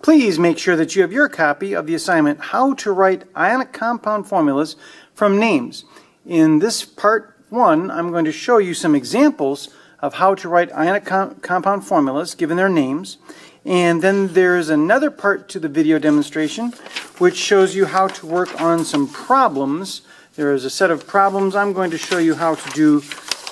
Please make sure that you have your copy of the assignment, How to Write Ionic Compound Formulas from Names. In this part 1, I'm going to show you some examples of how to write ionic compound formulas given their names. And then there's another part to the video demonstration which shows you how to work on some problems. There is a set of problems. I'm going to show you how to do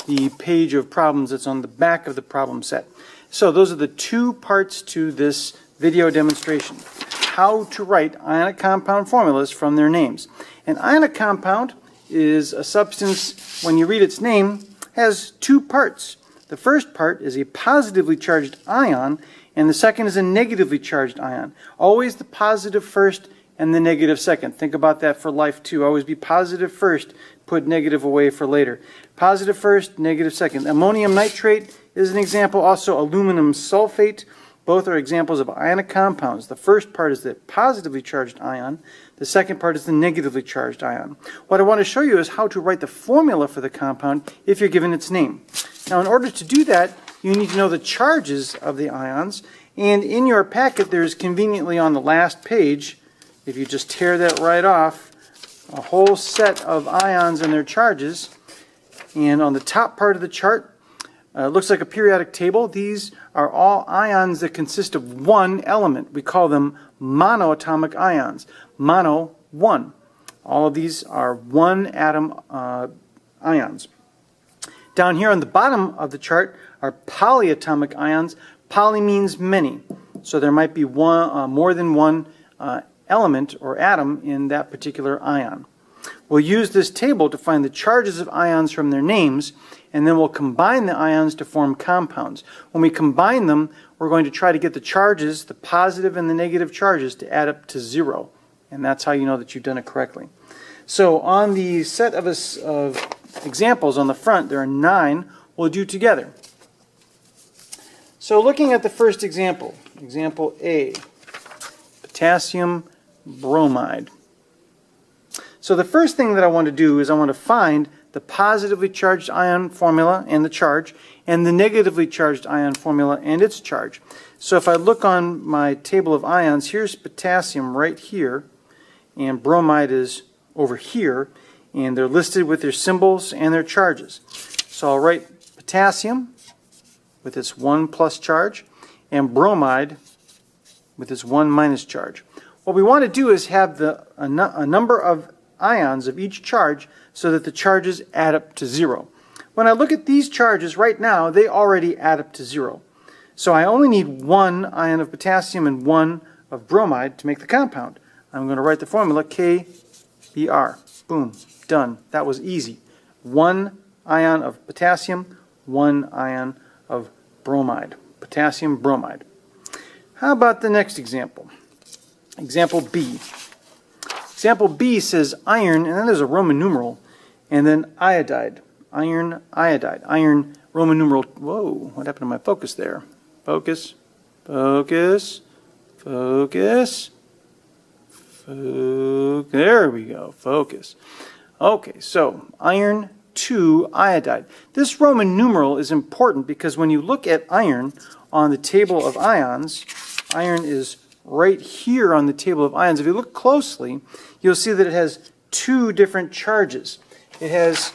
the page of problems that's on the back of the problem set. So those are the two parts to this video demonstration. How to write ionic compound formulas from their names. An ionic compound is a substance, when you read its name, has two parts. The first part is a positively charged ion, and the second is a negatively charged ion. Always the positive first and the negative second. Think about that for life too. Always be positive first, put negative away for later. Positive first, negative second. Ammonium nitrate is an example. Also aluminum sulfate. Both are examples of ionic compounds. The first part is the positively charged ion. The second part is the negatively charged ion. What I want to show you is how to write the formula for the compound if you're given its name. Now, in order to do that, you need to know the charges of the ions. And in your packet, there's conveniently on the last page, if you just tear that right off, a whole set of ions and their charges. And on the top part of the chart, it looks like a periodic table. These are all ions that consist of one element. We call them monoatomic ions. Mono, one. All of these are one atom ions. Down here on the bottom of the chart are polyatomic ions. Poly means many. So there might be one, more than one element or atom in that particular ion. We'll use this table to find the charges of ions from their names, and then we'll combine the ions to form compounds. When we combine them, we're going to try to get the charges, the positive and the negative charges, to add up to 0. And that's how you know that you've done it correctly. So on the set of examples on the front, there are 9 we'll do together. So looking at the first example, example A, potassium bromide. So the first thing that I want to do is I want to find the positively charged ion formula and the charge, and the negatively charged ion formula and its charge. So if I look on my table of ions, here's potassium right here, and bromide is over here, and they're listed with their symbols and their charges. So I'll write potassium with its 1 plus charge, and bromide with its 1 minus charge. What we want to do is have a number of ions of each charge so that the charges add up to 0. When I look at these charges right now, they already add up to 0. So I only need 1 ion of potassium and 1 of bromide to make the compound. I'm going to write the formula KBr. Boom, done. That was easy. 1 ion of potassium, 1 ion of bromide. Potassium bromide. How about the next example? Example B. Example B says iron, and then there's a Roman numeral, and then iodide. Iron, iodide. Iron, Roman numeral. Whoa, what happened to my focus there? Focus, focus, focus, focus. There we go, focus. Okay, so iron, 2, iodide. This Roman numeral is important because when you look at iron on the table of ions, iron is right here on the table of ions. If you look closely, you'll see that it has 2 different charges. It has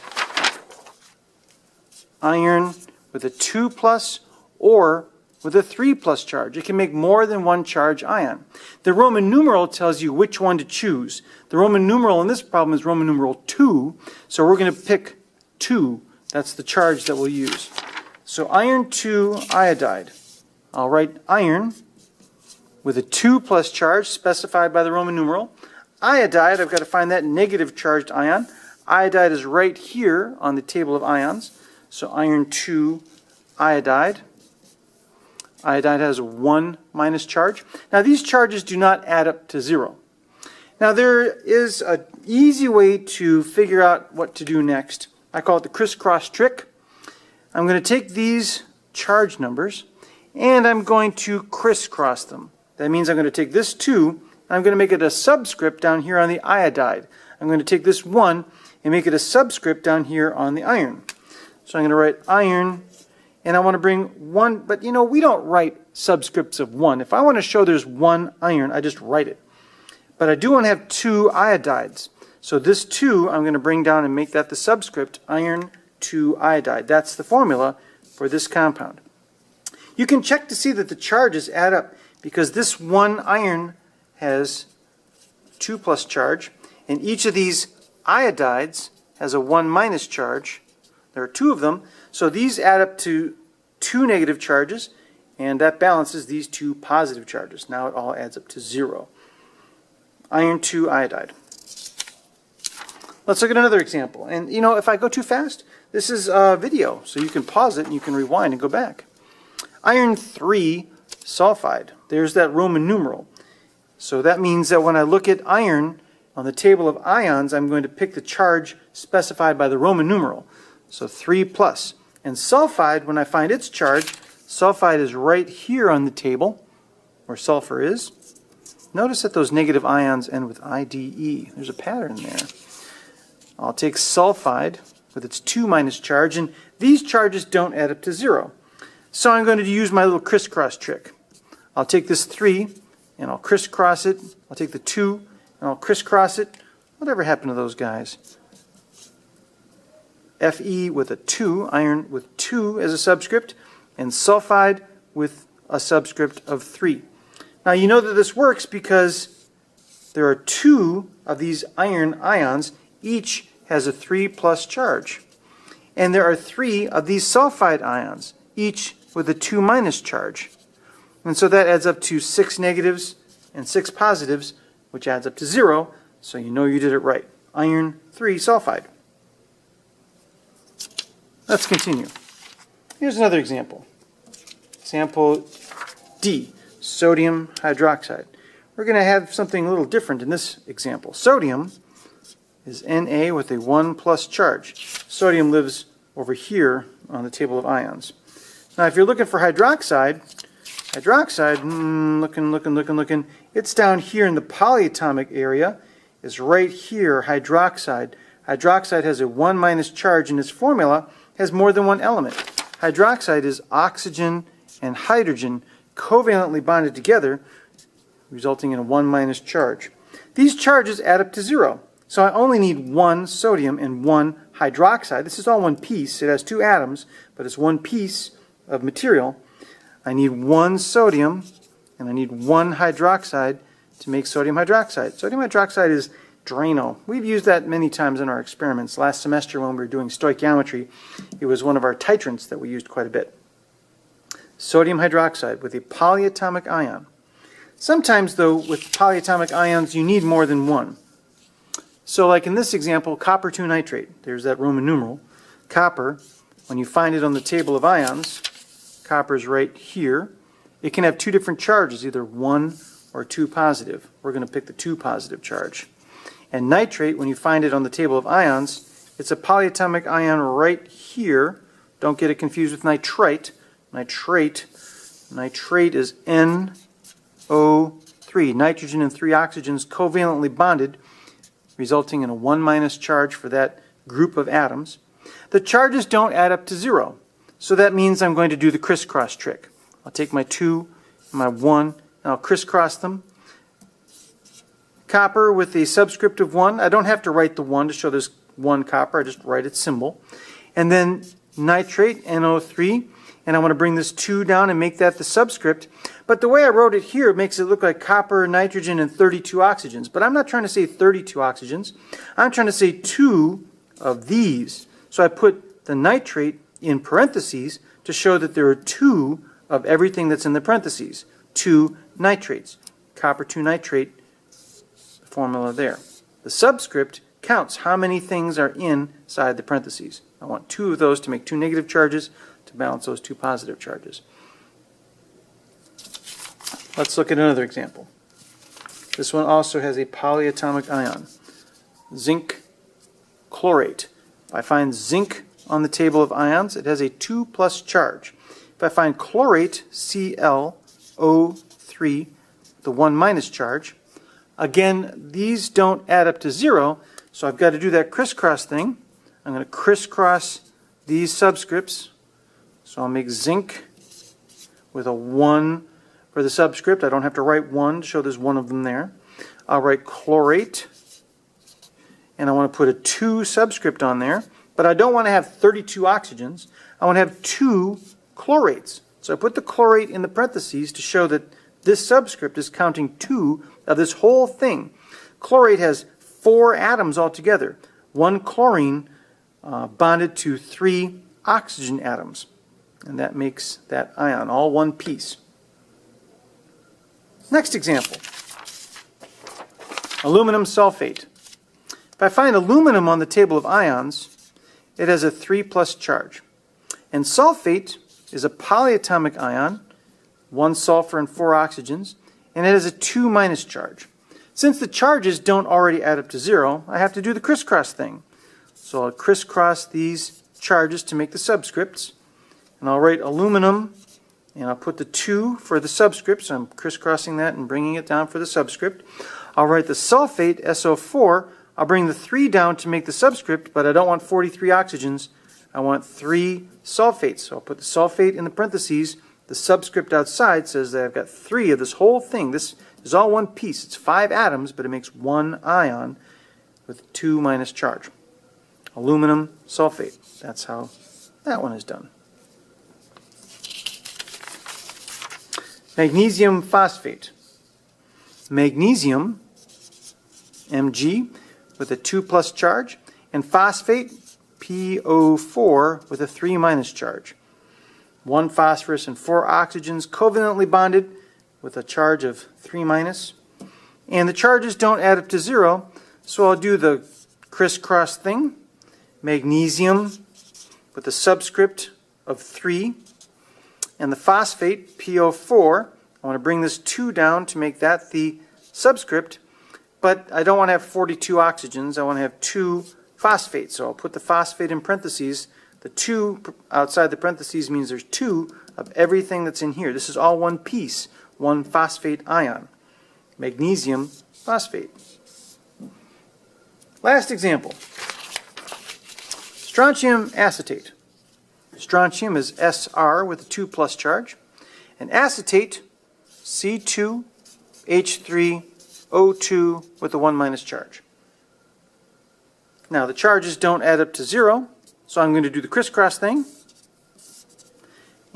iron with a 2 plus or with a 3 plus charge. It can make more than one charge ion. The Roman numeral tells you which one to choose. The Roman numeral in this problem is Roman numeral 2, so we're going to pick 2. That's the charge that we'll use. So iron 2 iodide. I'll write iron with a 2 plus charge specified by the Roman numeral. Iodide, I've got to find that negative charged ion. Iodide is right here on the table of ions. So iron 2 iodide. Iodide has a 1 minus charge. Now these charges do not add up to 0. Now there is an easy way to figure out what to do next. I call it the crisscross trick. I'm going to take these charge numbers and I'm going to crisscross them. That means I'm going to take this 2 and I'm going to make it a subscript down here on the iodide. I'm going to take this 1 and make it a subscript down here on the iron. So I'm going to write iron and I want to bring 1, but you know, we don't write subscripts of 1. If I want to show there's 1 iron, I just write it. But I do want to have 2 iodides. So this 2, I'm going to bring down and make that the subscript, iron 2 iodide. That's the formula for this compound. You can check to see that the charges add up, because this 1 iron has 2 plus charge, and each of these iodides has a 1 minus charge. There are 2 of them, so these add up to 2 negative charges, and that balances these 2 positive charges. Now it all adds up to 0. Iron 2 iodide. Let's look at another example. And you know, if I go too fast, this is a video, so you can pause it and you can rewind and go back. Iron 3 sulfide. There's that Roman numeral. So that means that when I look at iron on the table of ions, I'm going to pick the charge specified by the Roman numeral. So 3 plus. And sulfide, when I find its charge, sulfide is right here on the table, where sulfur is. Notice that those negative ions end with IDE. There's a pattern there. I'll take sulfide with its 2 minus charge, and these charges don't add up to 0. So I'm going to use my little crisscross trick. I'll take this 3 and I'll crisscross it. I'll take the 2 and I'll crisscross it. Whatever happened to those guys? Fe with a 2, iron with 2 as a subscript, and sulfide with a subscript of 3. Now you know that this works because there are 2 of these iron ions. Each has a 3 plus charge. And there are 3 of these sulfide ions, each with a 2 minus charge. And so that adds up to 6 negatives and 6 positives, which adds up to 0, so you know you did it right. Iron 3 sulfide. Let's continue. Here's another example. Example D, sodium hydroxide. We're going to have something a little different in this example. Sodium is Na with a 1 plus charge. Sodium lives over here on the table of ions. Now if you're looking for hydroxide, looking, it's down here in the polyatomic area. It's right here, hydroxide. Hydroxide has a 1 minus charge, and its formula has more than one element. Hydroxide is oxygen and hydrogen covalently bonded together, resulting in a 1 minus charge. These charges add up to 0. So I only need 1 sodium and 1 hydroxide. This is all one piece. It has 2 atoms, but it's one piece of material. I need 1 sodium and I need 1 hydroxide to make sodium hydroxide. Sodium hydroxide is Drano. We've used that many times in our experiments. Last semester when we were doing stoichiometry, it was one of our titrants that we used quite a bit. Sodium hydroxide with a polyatomic ion. Sometimes, though, with polyatomic ions, you need more than one. So like in this example, copper 2 nitrate. There's that Roman numeral. Copper, when you find it on the table of ions, copper is right here. It can have 2 different charges, either 1 or 2 positive. We're going to pick the 2 positive charge. And nitrate, when you find it on the table of ions, it's a polyatomic ion right here. Don't get it confused with nitrite. Nitrate is NO3. Nitrogen and 3 oxygens covalently bonded, resulting in a 1 minus charge for that group of atoms. The charges don't add up to 0. So that means I'm going to do the crisscross trick. I'll take my 2 and my 1 and I'll crisscross them. Copper with a subscript of 1. I don't have to write the 1 to show there's 1 copper. I just write its symbol. And then nitrate, NO3. And I want to bring this 2 down and make that the subscript. But the way I wrote it here, it makes it look like copper, nitrogen, and 32 oxygens. But I'm not trying to say 32 oxygens. I'm trying to say 2 of these. So I put the nitrate in parentheses to show that there are 2 of everything that's in the parentheses. 2 nitrates. Copper 2 nitrate, the formula there. The subscript counts how many things are inside the parentheses. I want 2 of those to make 2 negative charges to balance those 2 positive charges. Let's look at another example. This one also has a polyatomic ion. Zinc chlorate. If I find zinc on the table of ions, it has a 2 plus charge. If I find chlorate, ClO3, the 1 minus charge, again, these don't add up to 0, so I've got to do that crisscross thing. I'm going to crisscross these subscripts. So I'll make zinc with a 1 for the subscript. I don't have to write 1 to show there's one of them there. I'll write chlorate, and I want to put a 2 subscript on there, but I don't want to have 32 oxygens. I want to have 2 chlorates. So I put the chlorate in the parentheses to show that this subscript is counting 2 of this whole thing. Chlorate has 4 atoms altogether. 1 chlorine bonded to 3 oxygen atoms. And that makes that ion, all one piece. Next example. Aluminum sulfate. If I find aluminum on the table of ions, it has a 3+ charge. And sulfate is a polyatomic ion, 1 sulfur and 4 oxygens, and it has a 2- charge. Since the charges don't already add up to 0, I have to do the crisscross thing. So I'll crisscross these charges to make the subscripts. And I'll write aluminum, and I'll put the 2 for the subscript, so I'm crisscrossing that and bringing it down for the subscript. I'll write the sulfate, SO4. I'll bring the 3 down to make the subscript, but I don't want 43 oxygens. I want 3 sulfates. So I'll put the sulfate in the parentheses. The subscript outside says that I've got 3 of this whole thing. This is all one piece. It's 5 atoms, but it makes 1 ion with 2- charge. Aluminum sulfate. That's how that one is done. Magnesium phosphate. Magnesium, Mg, with a 2+ charge, and phosphate, PO4, with a 3- charge. 1 phosphorus and 4 oxygens covalently bonded with a charge of 3-. And the charges don't add up to 0, so I'll do the crisscross thing. Magnesium with a subscript of 3. And the phosphate, PO4, I want to bring this 2 down to make that the subscript, but I don't want to have 42 oxygens. I want to have 2 phosphates. So I'll put the phosphate in parentheses. The 2 outside the parentheses means there's 2 of everything that's in here. This is all one piece, 1 phosphate ion. Magnesium phosphate. Last example. Strontium acetate. Strontium is Sr with a 2+ charge. And acetate, C2H3O2 with a 1- charge. Now the charges don't add up to 0, so I'm going to do the crisscross thing.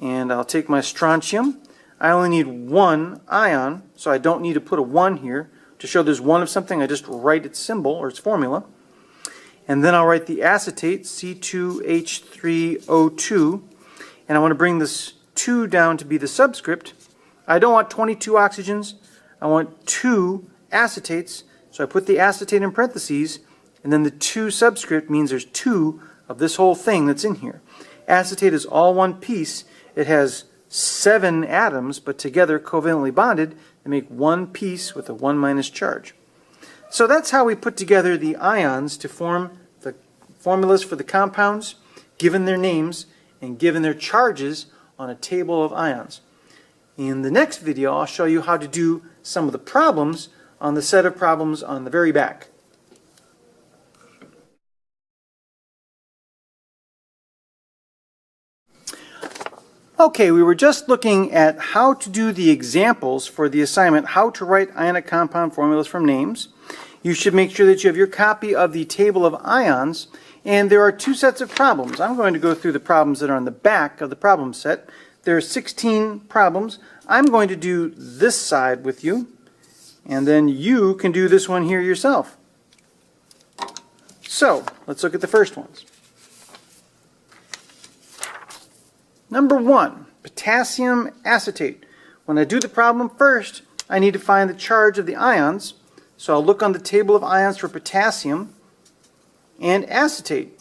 And I'll take my strontium. I only need 1 ion, so I don't need to put a 1 here. To show there's 1 of something, I just write its symbol or its formula. And then I'll write the acetate, C2H3O2, and I want to bring this 2 down to be the subscript. I don't want 22 oxygens, I want 2 acetates, so I put the acetate in parentheses, and then the 2 subscript means there's 2 of this whole thing that's in here. Acetate is all one piece. It has 7 atoms, but together covalently bonded, they make one piece with a 1- charge. So that's how we put together the ions to form the formulas for the compounds, given their names and given their charges on a table of ions. In the next video, I'll show you how to do some of the problems on the set of problems on the very back. Okay, we were just looking at how to do the examples for the assignment, how to write ionic compound formulas from names. You should make sure that you have your copy of the table of ions, and there are 2 sets of problems. I'm going to go through the problems that are on the back of the problem set. There are 16 problems. I'm going to do this side with you, and then you can do this one here yourself. So, let's look at the first ones. Number 1, potassium acetate. When I do the problem first, I need to find the charge of the ions. So I'll look on the table of ions for potassium and acetate.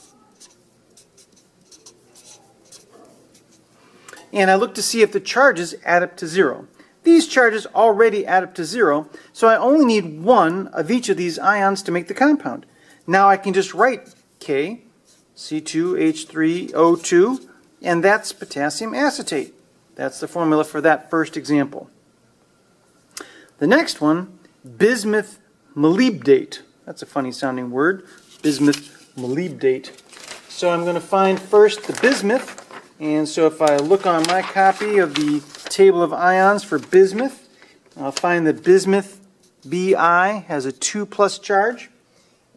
And I look to see if the charges add up to 0. These charges already add up to 0, so I only need 1 of each of these ions to make the compound. Now I can just write K, C2H3O2, and that's potassium acetate. That's the formula for that first example. The next one, bismuth molybdate. That's a funny sounding word, bismuth molybdate. So I'm going to find first the bismuth. And so if I look on my copy of the table of ions for bismuth, I'll find that bismuth Bi has a 2+ charge.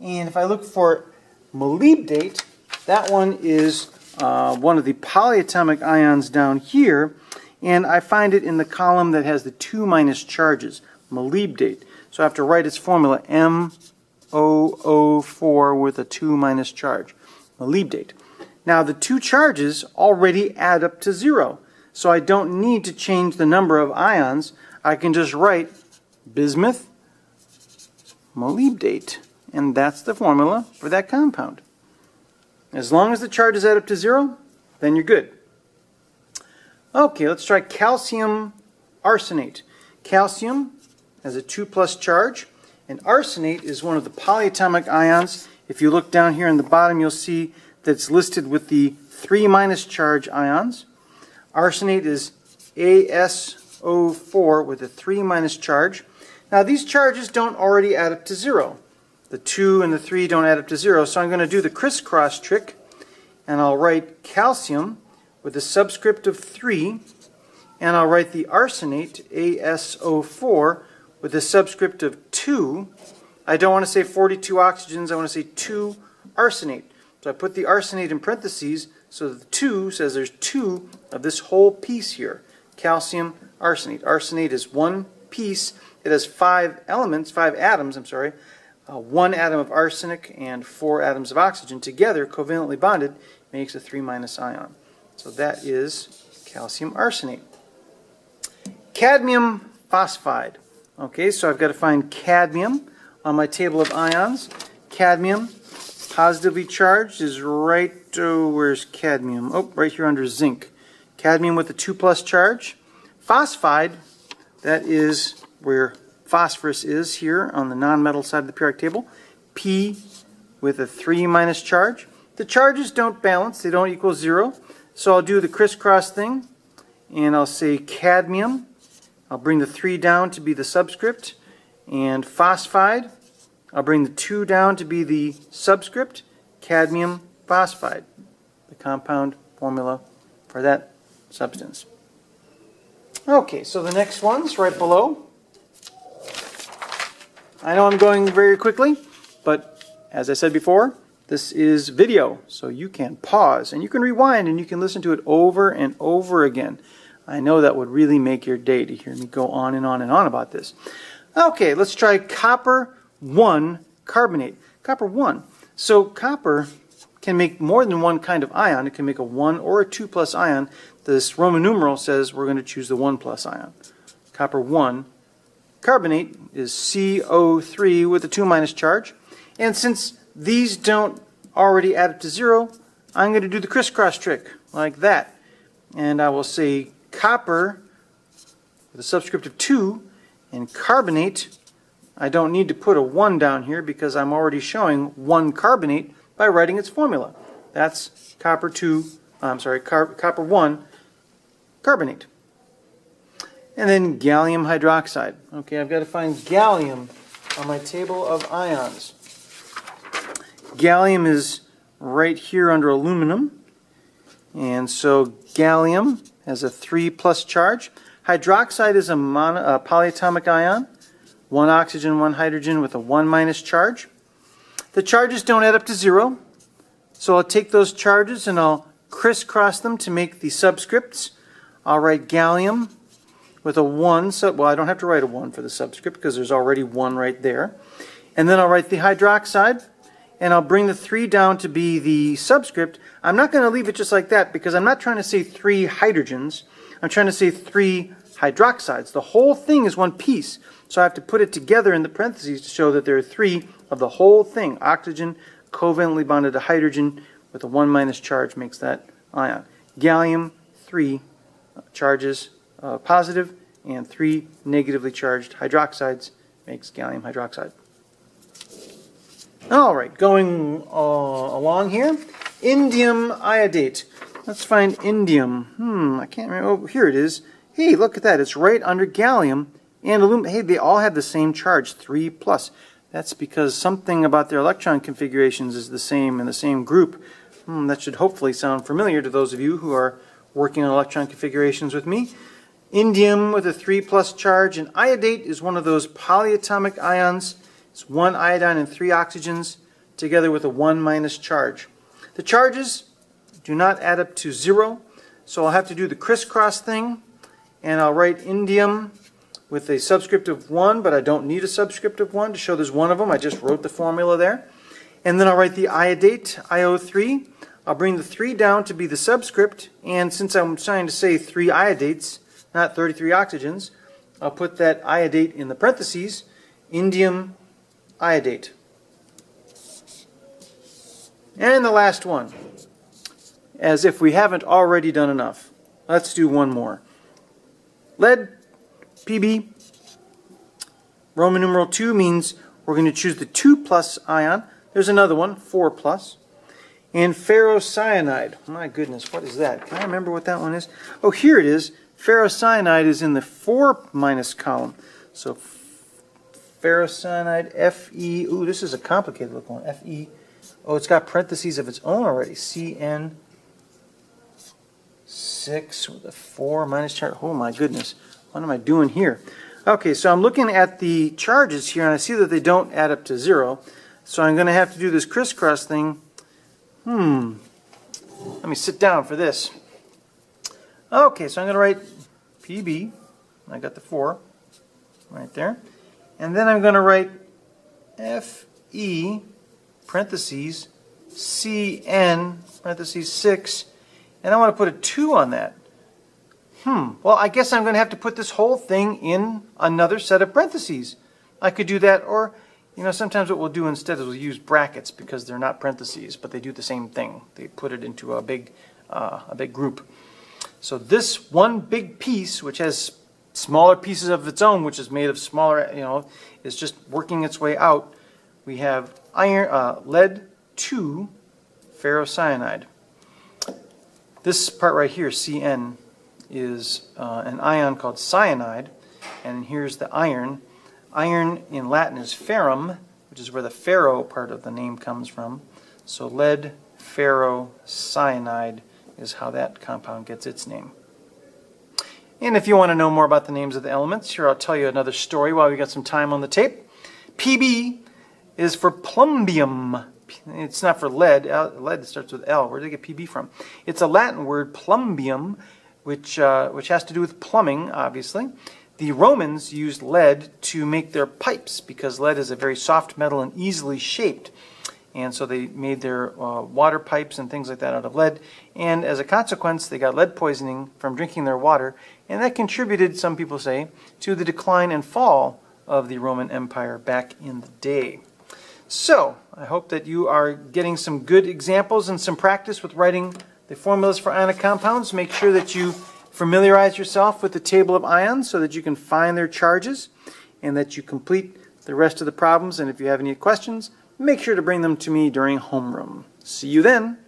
And if I look for molybdate, that one is one of the polyatomic ions down here, and I find it in the column that has the 2- charges, molybdate. So I have to write its formula, MOO4 with a 2- charge, molybdate. Now the 2 charges already add up to 0, so I don't need to change the number of ions. I can just write bismuth molybdate, and that's the formula for that compound. As long as the charges add up to 0, then you're good. Okay, let's try calcium arsenate. Calcium has a 2+ charge, and arsenate is one of the polyatomic ions. If you look down here in the bottom, you'll see that it's listed with the 3- charge ions. Arsenate is AsO4 with a 3- charge. Now these charges don't already add up to 0. The 2 and the 3 don't add up to 0, so I'm going to do the crisscross trick, and I'll write calcium with a subscript of 3, and I'll write the arsenate, AsO4, with a subscript of 2. I don't want to say 42 oxygens, I want to say 2 arsenate. So I put the arsenate in parentheses, so that the 2 says there's 2 of this whole piece here, calcium arsenate. Arsenate is one piece. It has 5 atoms, 1 atom of arsenic and 4 atoms of oxygen. Together, covalently bonded, makes a 3- ion. So that is calcium arsenate. Cadmium phosphide. Okay, so I've got to find cadmium on my table of ions. Cadmium, positively charged, is right, where's cadmium? Oh, right here under zinc. Cadmium with a 2+ charge. Phosphide, that is where phosphorus is here on the nonmetal side of the periodic table. P with a 3- charge. The charges don't balance, they don't equal 0. So I'll do the crisscross thing, and I'll say cadmium. I'll bring the 3 down to be the subscript. And phosphide, I'll bring the 2 down to be the subscript. Cadmium phosphide, the compound formula for that substance. Okay, so the next one's right below. I know I'm going very quickly, but as I said before, this is video, so you can pause and you can rewind and you can listen to it over and over again. I know that would really make your day to hear me go on and on and on about this. Okay, let's try copper 1 carbonate. Copper 1. So copper can make more than one kind of ion. It can make a 1 or a 2+ ion. This Roman numeral says we're going to choose the 1+ ion. Copper 1 carbonate is CO3 with a 2- charge. And since these don't already add up to 0, I'm going to do the crisscross trick like that. And I will say copper with a subscript of 2 and carbonate. I don't need to put a 1 down here because I'm already showing 1 carbonate by writing its formula. That's copper 1 carbonate. And then gallium hydroxide. Okay, I've got to find gallium on my table of ions. Gallium is right here under aluminum. And so gallium has a 3+ charge. Hydroxide is a polyatomic ion. 1 oxygen, 1 hydrogen with a 1- charge. The charges don't add up to 0. So I'll take those charges and I'll crisscross them to make the subscripts. I'll write gallium with a 1, well, I don't have to write a 1 for the subscript because there's already 1 right there. And then I'll write the hydroxide, and I'll bring the 3 down to be the subscript. I'm not going to leave it just like that because I'm not trying to say 3 hydrogens. I'm trying to say 3 hydroxides. The whole thing is one piece, so I have to put it together in the parentheses to show that there are 3 of the whole thing. Oxygen covalently bonded to hydrogen with a 1- charge makes that ion. Gallium, 3 charges positive, and 3 negatively charged hydroxides makes gallium hydroxide. All right, going along here, indium iodate. Let's find indium. I can't remember. Oh, here it is. Hey, look at that. It's right under gallium and aluminum. Hey, they all have the same charge, 3+. That's because something about their electron configurations is the same in the same group. That should hopefully sound familiar to those of you who are working on electron configurations with me. Indium with a 3+ charge, and iodate is one of those polyatomic ions. It's 1 iodine and 3 oxygens together with a 1- charge. The charges do not add up to 0, so I'll have to do the crisscross thing, and I'll write indium with a subscript of 1, but I don't need a subscript of 1 to show there's one of them. I just wrote the formula there. And then I'll write the iodate, IO3. I'll bring the 3 down to be the subscript, and since I'm trying to say 3 iodates, not 33 oxygens, I'll put that iodate in the parentheses, indium iodate. And the last one, as if we haven't already done enough. Let's do one more. Lead, Pb, Roman numeral 2 means we're going to choose the 2+ ion. There's another one, 4+. And ferrocyanide. My goodness, what is that? Can I remember what that one is? Oh, here it is. Ferrocyanide is in the 4- column. So ferrocyanide, Fe. Ooh, this is a complicated looking one. Fe. Oh, it's got parentheses of its own already. Cn6 with a 4- charge. Oh my goodness. What am I doing here? Okay, so I'm looking at the charges here, and I see that they don't add up to 0. So I'm going to have to do this crisscross thing. Let me sit down for this. Okay, so I'm going to write Pb. I got the 4 right there. And then I'm going to write Fe, parentheses, Cn, parentheses 6. And I want to put a 2 on that. Well, I guess I'm going to have to put this whole thing in another set of parentheses. I could do that, or, you know, sometimes what we'll do instead is we'll use brackets because they're not parentheses, but they do the same thing. They put it into a big group. So this one big piece, which has smaller pieces of its own, which is made of smaller, you know, is just working its way out. We have lead 2 ferrocyanide. This part right here, Cn, is an ion called cyanide, and here's the iron. Iron in Latin is ferrum, which is where the ferro part of the name comes from. So lead ferrocyanide is how that compound gets its name. And if you want to know more about the names of the elements, here I'll tell you another story while we got some time on the tape. Pb is for plumbium. It's not for lead. Lead starts with L. Where did they get Pb from? It's a Latin word, plumbium, which has to do with plumbing, obviously. The Romans used lead to make their pipes because lead is a very soft metal and easily shaped. And so they made their water pipes and things like that out of lead. And as a consequence, they got lead poisoning from drinking their water. And that contributed, some people say, to the decline and fall of the Roman Empire back in the day. So I hope that you are getting some good examples and some practice with writing the formulas for ionic compounds. Make sure that you familiarize yourself with the table of ions so that you can find their charges and that you complete the rest of the problems. And if you have any questions, make sure to bring them to me during homeroom. See you then.